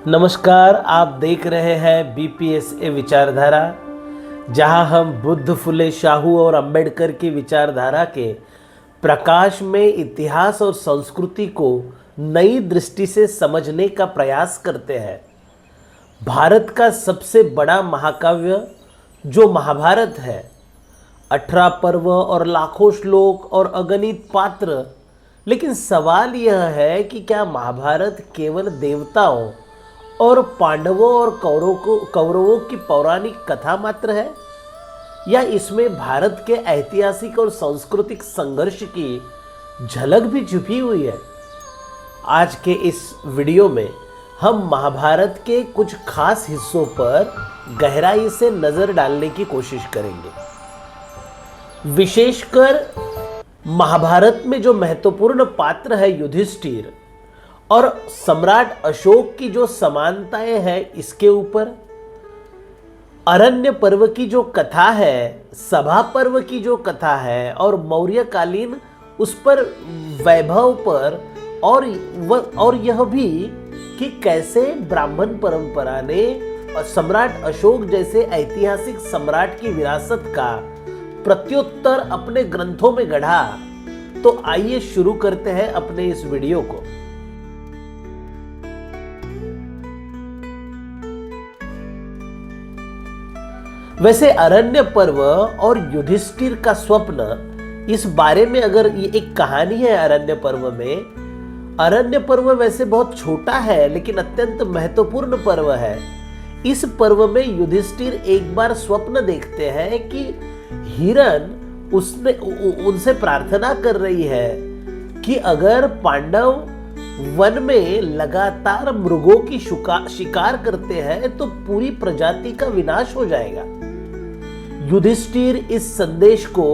नमस्कार, आप देख रहे हैं बीपीएसए विचारधारा, जहां हम बुद्ध, फुले, शाहू और अंबेडकर की विचारधारा के प्रकाश में इतिहास और संस्कृति को नई दृष्टि से समझने का प्रयास करते हैं। भारत का सबसे बड़ा महाकाव्य जो महाभारत है, 18 पर्व और लाखों श्लोक और अगणित पात्र। लेकिन सवाल यह है कि क्या महाभारत केवल देवताओं और पांडवों और कौरवों की पौराणिक कथा मात्र है, या इसमें भारत के ऐतिहासिक और सांस्कृतिक संघर्ष की झलक भी छुपी हुई है? आज के इस वीडियो में हम महाभारत के कुछ खास हिस्सों पर गहराई से नजर डालने की कोशिश करेंगे। विशेषकर महाभारत में जो महत्वपूर्ण पात्र है युधिष्ठिर और सम्राट अशोक की जो समानताएं हैं इसके ऊपर, अरण्य पर्व की जो कथा है, सभा पर्व की जो कथा है और मौर्यकालीन उस पर वैभव पर, और यह भी कि कैसे ब्राह्मण परंपरा ने सम्राट अशोक जैसे ऐतिहासिक सम्राट की विरासत का प्रत्युत्तर अपने ग्रंथों में गढ़ा। तो आइए शुरू करते हैं अपने इस वीडियो को। वैसे अरण्य पर्व और युधिष्ठिर का स्वप्न, इस बारे में अगर ये एक कहानी है अरण्य पर्व में। अरण्य पर्व वैसे बहुत छोटा है लेकिन अत्यंत महत्वपूर्ण पर्व है। इस पर्व में युधिष्ठिर एक बार स्वप्न देखते हैं कि हिरण उनसे प्रार्थना कर रही है कि अगर पांडव वन में लगातार मृगों की शिकार करते हैं तो पूरी प्रजाति का विनाश हो जाएगा। युधिष्ठिर इस संदेश को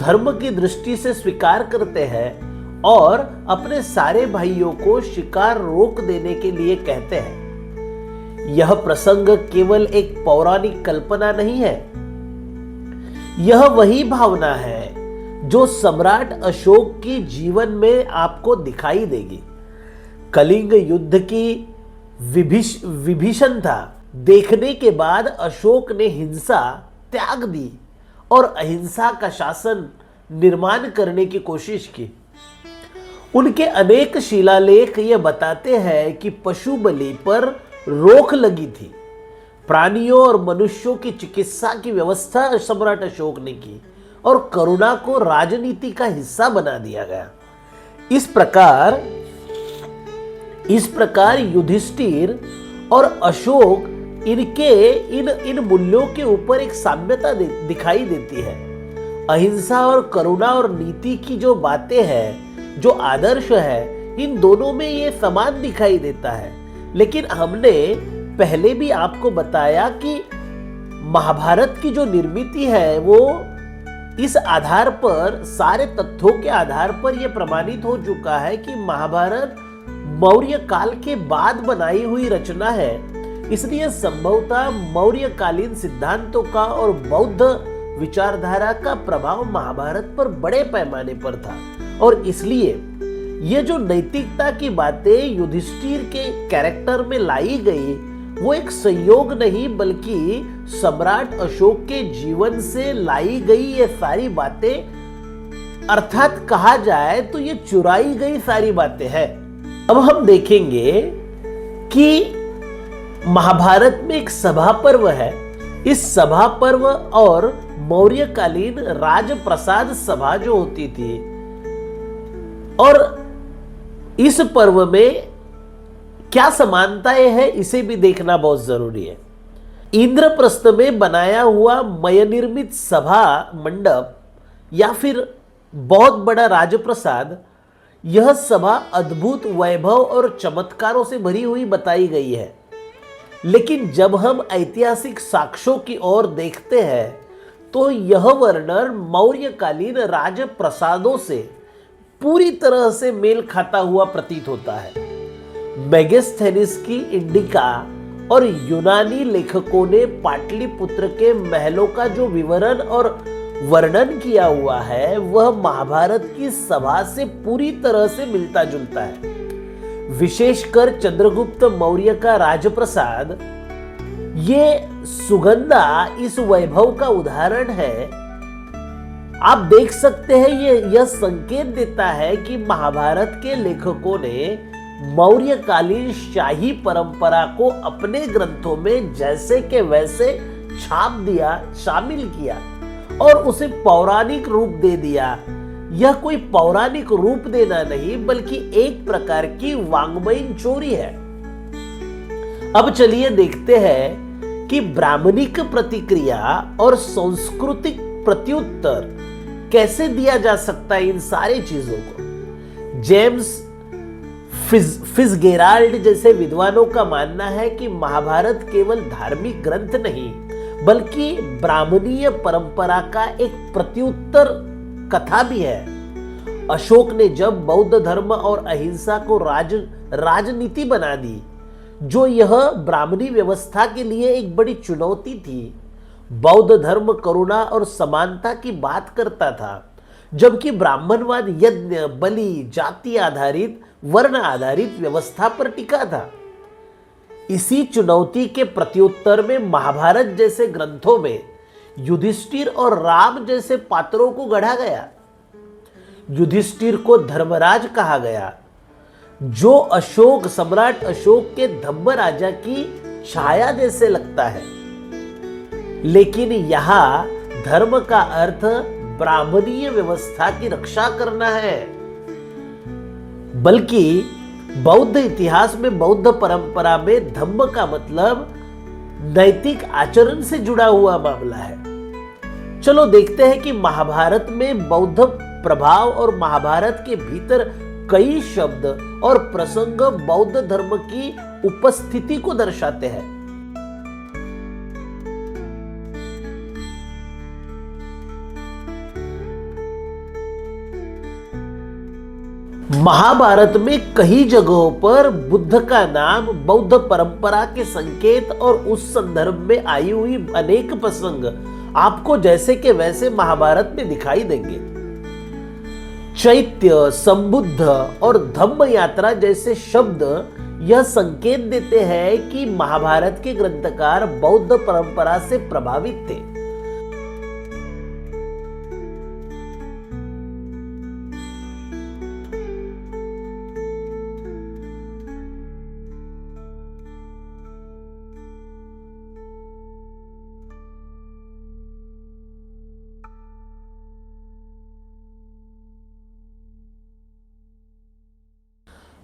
धर्म की दृष्टि से स्वीकार करते हैं और अपने सारे भाइयों को शिकार रोक देने के लिए कहते हैं। यह प्रसंग केवल एक पौराणिक कल्पना नहीं है, यह वही भावना है जो सम्राट अशोक की जीवन में आपको दिखाई देगी। कलिंग युद्ध की विभीषणता देखने के बाद अशोक ने हिंसा त्याग दी और अहिंसा का शासन निर्माण करने की कोशिश की। उनके अनेक शिलालेख ये बताते हैं कि पशु बलि पर रोक लगी थी। प्राणियों और मनुष्यों की चिकित्सा की व्यवस्था सम्राट अशोक ने की और करुणा को राजनीति का हिस्सा बना दिया गया। इस प्रकार युधिष्ठिर और अशोक इन मूल्यों के ऊपर एक साम्यता दिखाई देती है। अहिंसा और करुणा और नीति की जो बातें हैं, जो आदर्श है, इन दोनों में ये समान दिखाई देता है। लेकिन हमने पहले भी आपको बताया कि महाभारत की जो निर्मित है वो इस आधार पर, सारे तथ्यों के आधार पर यह प्रमाणित हो चुका है कि महाभारत मौर्य काल के बाद बनाई हुई रचना है। इसलिए संभवतः मौर्यकालीन सिद्धांतों का और बौद्ध विचारधारा का प्रभाव महाभारत पर बड़े पैमाने पर था, और इसलिए ये जो नैतिकता की बातें युधिष्ठिर के कैरेक्टर में लाई गई वो एक संयोग नहीं बल्कि सम्राट अशोक के जीवन से लाई गई ये सारी बातें, अर्थात कहा जाए तो ये चुराई गई सारी बातें हैं। अब हम देखेंगे कि महाभारत में एक सभा पर्व है। इस सभा पर्व और मौर्यकालीन राजप्रसाद सभा जो होती थी, और इस पर्व में क्या समानताएं हैं इसे भी देखना बहुत जरूरी है। इंद्रप्रस्थ में बनाया हुआ मय निर्मित सभा मंडप या फिर बहुत बड़ा राजप्रसाद, यह सभा अद्भुत वैभव और चमत्कारों से भरी हुई बताई गई है। लेकिन जब हम ऐतिहासिक साक्ष्यों की ओर देखते हैं तो यह वर्णन मौर्यकालीन राजप्रसादों से पूरी तरह से मेल खाता हुआ प्रतीत होता है। मेगास्थेनिस की इंडिका और यूनानी लेखकों ने पाटलिपुत्र के महलों का जो विवरण और वर्णन किया हुआ है वह महाभारत की सभा से पूरी तरह से मिलता जुलता है। विशेषकर चंद्रगुप्त मौर्य का राजप्रसाद, ये सुगंधा इस वैभव का उदाहरण है। आप देख सकते हैं यह संकेत देता है कि महाभारत के लेखकों ने मौर्यकालीन शाही परंपरा को अपने ग्रंथों में जैसे के वैसे छाप दिया, शामिल किया और उसे पौराणिक रूप दे दिया। यह कोई पौराणिक रूप देना नहीं बल्कि एक प्रकार की वाङ्मयीन चोरी है। अब चलिए देखते हैं कि ब्राह्मणिक प्रतिक्रिया और सांस्कृतिक प्रत्युत्तर कैसे दिया जा सकता है इन सारी चीजों को। जेम्स फिट्जगेराल्ड जैसे विद्वानों का मानना है कि महाभारत केवल धार्मिक ग्रंथ नहीं बल्कि ब्राह्मणीय परंपरा का एक प्रत्युत्तर कथा भी है। अशोक ने जब बौद्ध धर्म और अहिंसा को राजनीति बना दी, जो यह ब्राह्मणी व्यवस्था के लिए एक बड़ी चुनौती थी। बौद्ध धर्म करुणा और समानता की बात करता था, जबकि ब्राह्मणवाद यज्ञ, बलि, जाति आधारित, वर्ण आधारित व्यवस्था पर टिका था। इसी चुनौती के प्रत्युत्तर में महाभारत जैसे ग्रंथों में युधिष्ठिर और राम जैसे पात्रों को गढ़ा गया। युधिष्ठिर को धर्मराज कहा गया, जो सम्राट अशोक के धम्म राजा की छाया जैसे लगता है। लेकिन यहां धर्म का अर्थ ब्राह्मणीय व्यवस्था की रक्षा करना है, बल्कि बौद्ध इतिहास में, बौद्ध परंपरा में धम्म का मतलब नैतिक आचरण से जुड़ा हुआ मामला है। चलो देखते हैं कि महाभारत में बौद्ध प्रभाव और महाभारत के भीतर कई शब्द और प्रसंग बौद्ध धर्म की उपस्थिति को दर्शाते हैं। महाभारत में कई जगहों पर बुद्ध का नाम, बौद्ध परंपरा के संकेत और उस संदर्भ में आई हुई अनेक प्रसंग आपको जैसे के वैसे महाभारत में दिखाई देंगे। चैत्य, संबुद्ध और धम्म यात्रा जैसे शब्द यह संकेत देते हैं कि महाभारत के ग्रंथकार बौद्ध परंपरा से प्रभावित थे।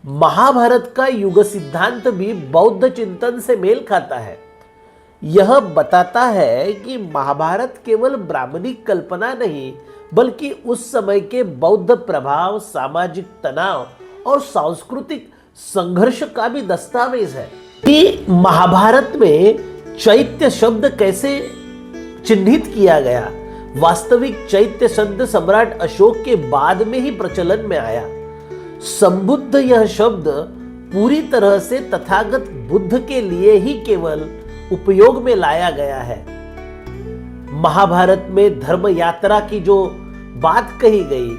महाभारत का युग सिद्धांत भी बौद्ध चिंतन से मेल खाता है। यह बताता है कि महाभारत केवल ब्राह्मणिक कल्पना नहीं बल्कि उस समय के बौद्ध प्रभाव, सामाजिक तनाव और सांस्कृतिक संघर्ष का भी दस्तावेज है। कि महाभारत में चैत्य शब्द कैसे चिन्हित किया गया। वास्तविक चैत्य शब्द सम्राट अशोक के बाद में ही प्रचलन में आया। संबुद्ध यह शब्द पूरी तरह से तथागत बुद्ध के लिए ही केवल उपयोग में लाया गया है। महाभारत में धर्म यात्रा की जो बात कही गई,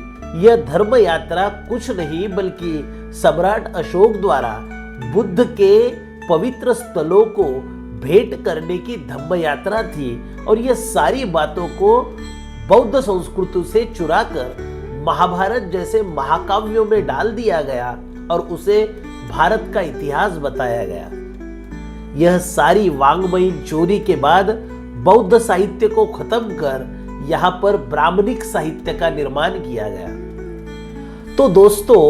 यह धर्म यात्रा कुछ नहीं बल्कि सम्राट अशोक द्वारा बुद्ध के पवित्र स्थलों को भेंट करने की धम्म यात्रा थी और यह सारी बातों को बौद्ध संस्कृति से चुराकर महाभारत जैसे महाकाव्यों में डाल दिया गया और उसे भारत का इतिहास बताया गया। यह सारी वाङ्मयीन चोरी के बाद बौद्ध साहित्य को खत्म कर यहां पर ब्राह्मणिक साहित्य का निर्माण किया गया। तो दोस्तों,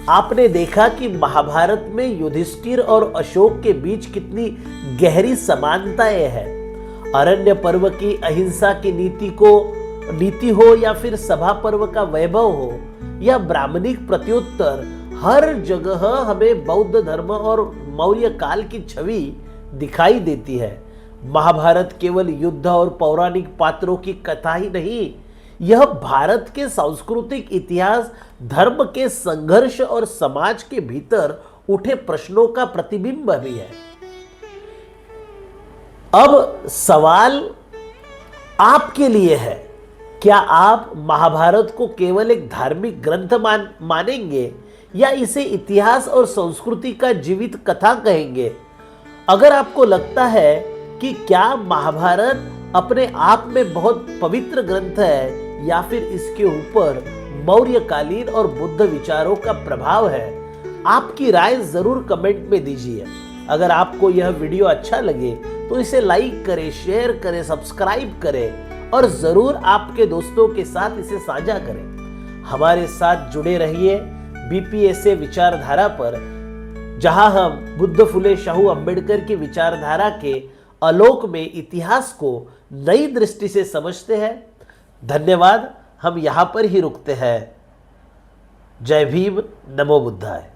आपने देखा कि महाभारत में युधिष्ठिर और अशोक के बीच कितनी गहरी समानताएं हैं। अरण्य पर्व की अहिंसा की नीति हो या फिर सभा पर्व का वैभव हो या ब्राह्मणिक प्रत्युत्तर, हर जगह हमें बौद्ध धर्म और मौर्य काल की छवि दिखाई देती है। महाभारत केवल युद्ध और पौराणिक पात्रों की कथा ही नहीं, यह भारत के सांस्कृतिक इतिहास, धर्म के संघर्ष और समाज के भीतर उठे प्रश्नों का प्रतिबिंब भी है। अब सवाल आपके लिए है क्या आप महाभारत को केवल एक धार्मिक ग्रंथ मानेंगे या इसे इतिहास और संस्कृति का जीवित कथा कहेंगे? अगर आपको लगता है कि क्या महाभारत अपने आप में बहुत पवित्र ग्रंथ है या फिर इसके ऊपर मौर्यकालीन और बुद्ध विचारों का प्रभाव है, आपकी राय जरूर कमेंट में दीजिए। अगर आपको यह वीडियो अच्छा लगे तो इसे लाइक करें, शेयर करें, सब्सक्राइब करें और जरूर आपके दोस्तों के साथ इसे साझा करें। हमारे साथ जुड़े रहिए बीपीएसए विचारधारा पर, जहां हम बुद्ध फुले शाहू अंबेडकर की विचारधारा के आलोक में इतिहास को नई दृष्टि से समझते हैं। धन्यवाद। हम यहां पर ही रुकते हैं। जय भीम, नमो बुद्धाय।